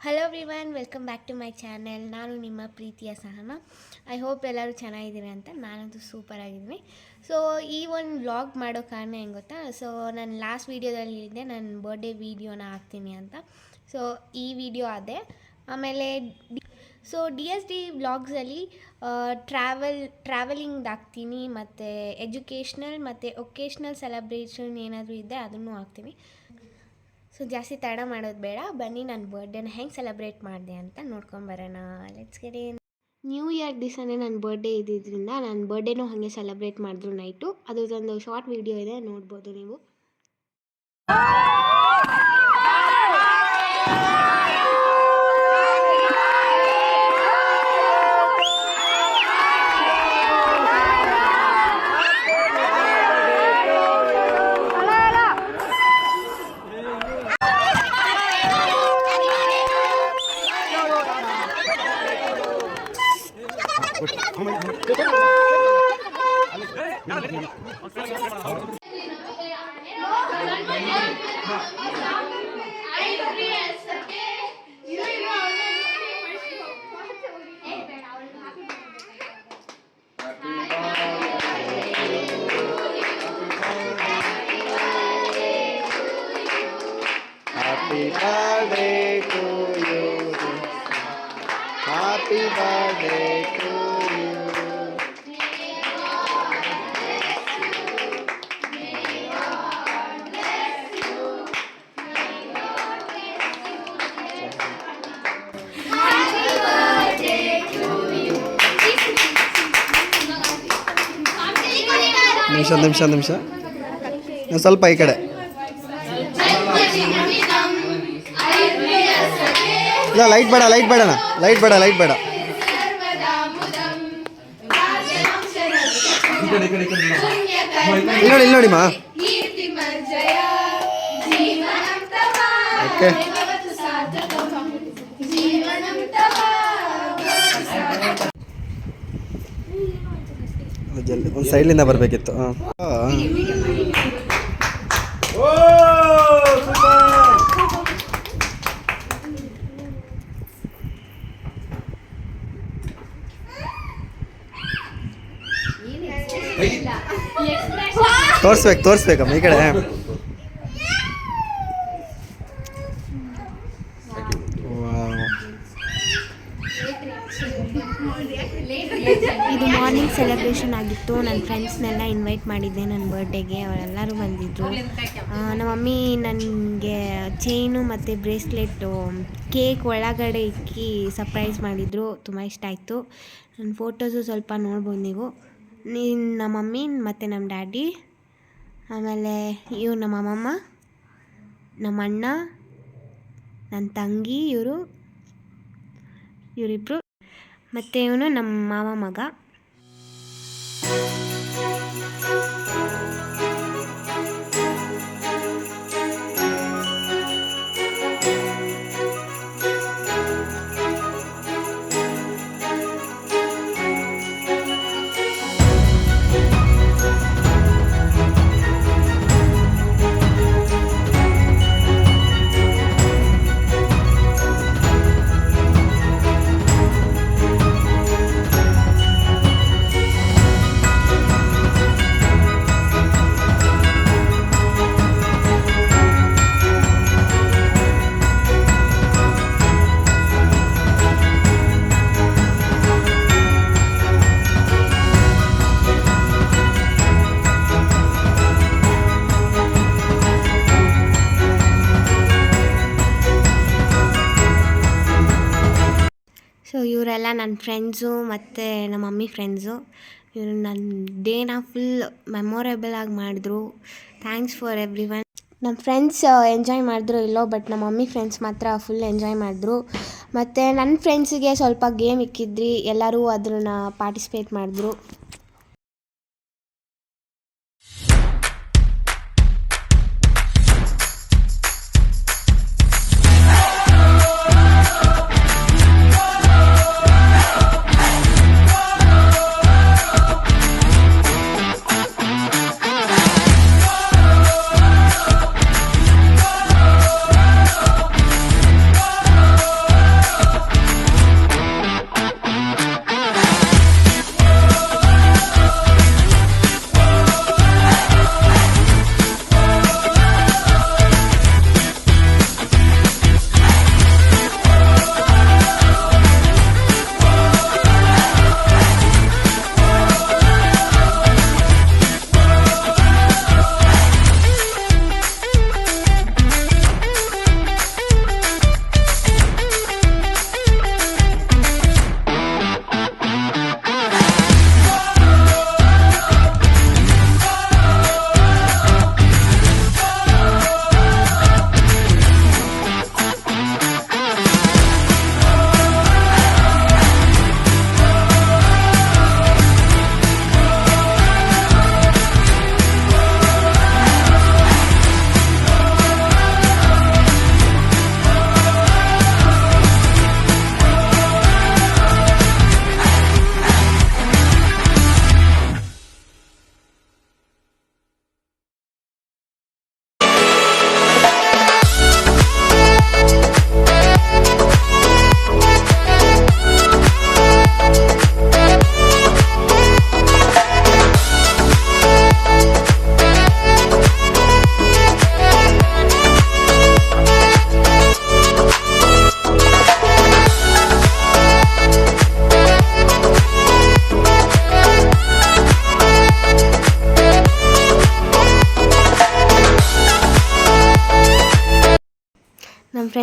Hello everyone, welcome back to my channel. ನಾನು ನಿಮ್ಮ ಪ್ರೀತಿಯ ಸಹನಾ. ಐ ಹೋಪ್ ಎಲ್ಲರೂ ಚೆನ್ನಾಗಿದ್ದೀರಿ ಅಂತ. ನಾನಂತೂ ಸೂಪರ್ ಆಗಿದ್ದೀನಿ. ಸೊ ಈ ಒಂದು ವ್ಲಾಗ್ ಮಾಡೋ ಕಾರಣ ಏನು ಗೊತ್ತಾ? ಸೊ ನಾನು ಲಾಸ್ಟ್ ವೀಡಿಯೋದಲ್ಲಿ ಹೇಳಿದ್ದೆ ನನ್ನ ಬರ್ಡೇ ವೀಡಿಯೋನ ಹಾಕ್ತೀನಿ ಅಂತ. ಸೊ ಈ ವಿಡಿಯೋ ಅದೇ. ಆಮೇಲೆ ಡಿ ವ್ಲಾಗ್ಸಲ್ಲಿ ಟ್ರಾವೆಲಿಂಗ್ದು ಹಾಕ್ತೀನಿ, ಮತ್ತು ಎಜುಕೇಷ್ನಲ್ ಮತ್ತು ಒಕೇಶ್ನಲ್ ಸೆಲೆಬ್ರೇಷನ್ ಏನಾದರೂ ಇದ್ದರೆ ಅದನ್ನು ಹಾಕ್ತೀನಿ. ಸೊ ಜಾಸ್ತಿ ತಡ ಮಾಡೋದು ಬೇಡ, ಬನ್ನಿ ನನ್ನ ಬರ್ಡೇನ ಹೆಂಗೆ ಸೆಲೆಬ್ರೇಟ್ ಮಾಡಿದೆ ಅಂತ ನೋಡ್ಕೊಂಬರೋಣ. Let's get in. New year ದಿವಸನೇ ನನ್ನ ಬರ್ಡೇ ಇದ್ದಿದ್ದರಿಂದ ನನ್ನ ಬರ್ಡೇನೂ ಹಾಗೆ ಸೆಲೆಬ್ರೇಟ್ ಮಾಡಿದ್ರು ನೈಟು. ಅದರದ್ದೊಂದು ಶಾರ್ಟ್ ವಿಡಿಯೋ ಇದೆ, ನೋಡ್ಬೋದು ನೀವು. Happy birthday to you. Happy birthday to you. May God bless you. May God bless you. May God bless you. Happy birthday to you. ನಿಮಿಷ ಸ್ವಲ್ಪ ಈ ಕಡೆ ಇಲ್ಲ, ಲೈಟ್ ಬೇಡ ಇಲ್ಲಿ ನೋಡಿ ಮಾ. ಓಕೆ, ಜಲ್ದಿ ಒಂದು ಸೈಡ್ಲಿಂದ ಬರಬೇಕಿತ್ತು. ತೋರಿಸ್ಬೇಕಮ್ಮ ಈ ಕಡೆ. ಇದು ಮಾರ್ನಿಂಗ್ ಸೆಲೆಬ್ರೇಷನ್ ಆಗಿತ್ತು. ನನ್ನ ಫ್ರೆಂಡ್ಸ್ನೆಲ್ಲ ಇನ್ವೈಟ್ ಮಾಡಿದ್ದೆ ನನ್ನ ಬರ್ಡೇಗೆ. ಅವರೆಲ್ಲರೂ ಬಂದಿದ್ದರು. ನಮ್ಮ ಮಮ್ಮಿ ನನಗೆ ಚೈನು ಮತ್ತು ಬ್ರೇಸ್ಲೆಟ್ಟು ಕೇಕ್ ಒಳಗಡೆ ಇಕ್ಕಿ ಸರ್ಪ್ರೈಸ್ ಮಾಡಿದರು. ತುಂಬ ಇಷ್ಟ ಆಯಿತು. ನನ್ನ ಫೋಟೋಸು ಸ್ವಲ್ಪ ನೋಡ್ಬೋದು ನೀವು. ನಮ್ಮ ಮಮ್ಮಿ ಮತ್ತು ನಮ್ಮ ಡ್ಯಾಡಿ, ಆಮೇಲೆ ಇವ್ರು ನಮ್ಮ ಅಮ್ಮಮ್ಮ, ನಮ್ಮ ಅಣ್ಣ, ನನ್ನ ತಂಗಿ, ಇವರಿಬ್ಬರು, ಮತ್ತು ಇವನು ನಮ್ಮ ಮಾವ ಮಗ. ಸೊ ಇವರೆಲ್ಲ ನನ್ನ ಫ್ರೆಂಡ್ಸು ಮತ್ತು ನಮ್ಮ ಮಮ್ಮಿ ಫ್ರೆಂಡ್ಸು. ಇವರು ನನ್ನ ಡೇನ ಫುಲ್ ಮೆಮೊರೇಬಲ್ ಆಗಿ ಮಾಡಿದ್ರು. Thanks for everyone. ನಮ್ಮ ಫ್ರೆಂಡ್ಸ್ ಎಂಜಾಯ್ ಮಾಡಿದ್ರು ಇಲ್ಲೋ, ಬಟ್ ನಮ್ಮ ಮಮ್ಮಿ ಫ್ರೆಂಡ್ಸ್ ಮಾತ್ರ ಫುಲ್ ಎಂಜಾಯ್ ಮಾಡಿದ್ರು. ಮತ್ತು ನನ್ನ ಫ್ರೆಂಡ್ಸಿಗೆ ಸ್ವಲ್ಪ ಗೇಮ್ ಇಕ್ಕಿದ್ರಿ, ಎಲ್ಲರೂ ಅದನ್ನು ಪಾರ್ಟಿಸಿಪೇಟ್ ಮಾಡಿದ್ರು.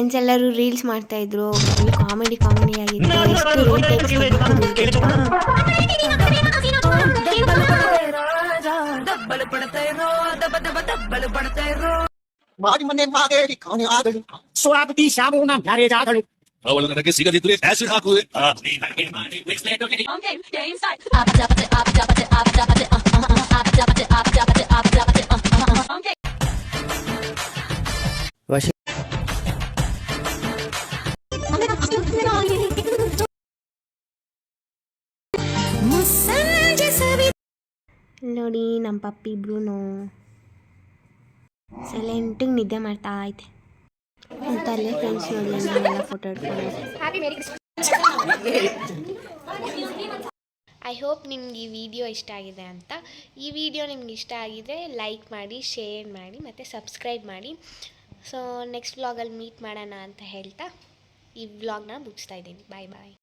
ಫ್ರೆಂಡ್ಸ್ ಎಲ್ಲರೂ ರೀಲ್ಸ್ ಮಾಡ್ತಾಯಿದ್ರು. ಫುಲ್ ಕಾಮಿಡಿ ಆಗಿತ್ತು. ಎಷ್ಟು ರೀಟೇಕ್ಸ್ ಸ್ವಾಗತಿ ಶಾಬೂನ ಮ್ಯಾರೇಜ್ ಆದಳು. ಅವಳು ನನಗೆ ಸಿಗದಿದ್ರೆ ಆಸಿಡ್ ಹಾಕುವೆ. ನೋಡಿ ನಮ್ಮ ಪಪ್ಪಿ ಇಬ್ರು ಸೈಲೆಂಟಿಗೆ ನಿದ್ದೆ ಮಾಡ್ತಾ ಐತೆ ಅಂತ ಅಲ್ಲೇ ಫ್ರೆಂಡ್ಸ್ ನೋಡಿ ಎಲ್ಲ ಫೋಟೋ ಇಟ್ಕೊಂಡು. ಐ ಹೋಪ್ ನಿಮ್ಗೆ ಈ ವಿಡಿಯೋ ಇಷ್ಟ ಆಗಿದೆ ಅಂತ. ಈ ವಿಡಿಯೋ ನಿಮ್ಗೆ ಇಷ್ಟ ಆಗಿದ್ರೆ ಲೈಕ್ ಮಾಡಿ, ಶೇರ್ ಮಾಡಿ ಮತ್ತು ಸಬ್ಸ್ಕ್ರೈಬ್ ಮಾಡಿ. ಸೊ ನೆಕ್ಸ್ಟ್ ವ್ಲಾಗಲ್ಲಿ ಮೀಟ್ ಮಾಡೋಣ ಅಂತ ಹೇಳ್ತಾ ಈ ವ್ಲಾಗ್ನ ಮುಗಿಸ್ತಾ ಇದ್ದೀನಿ. ಬಾಯ್ ಬಾಯ್.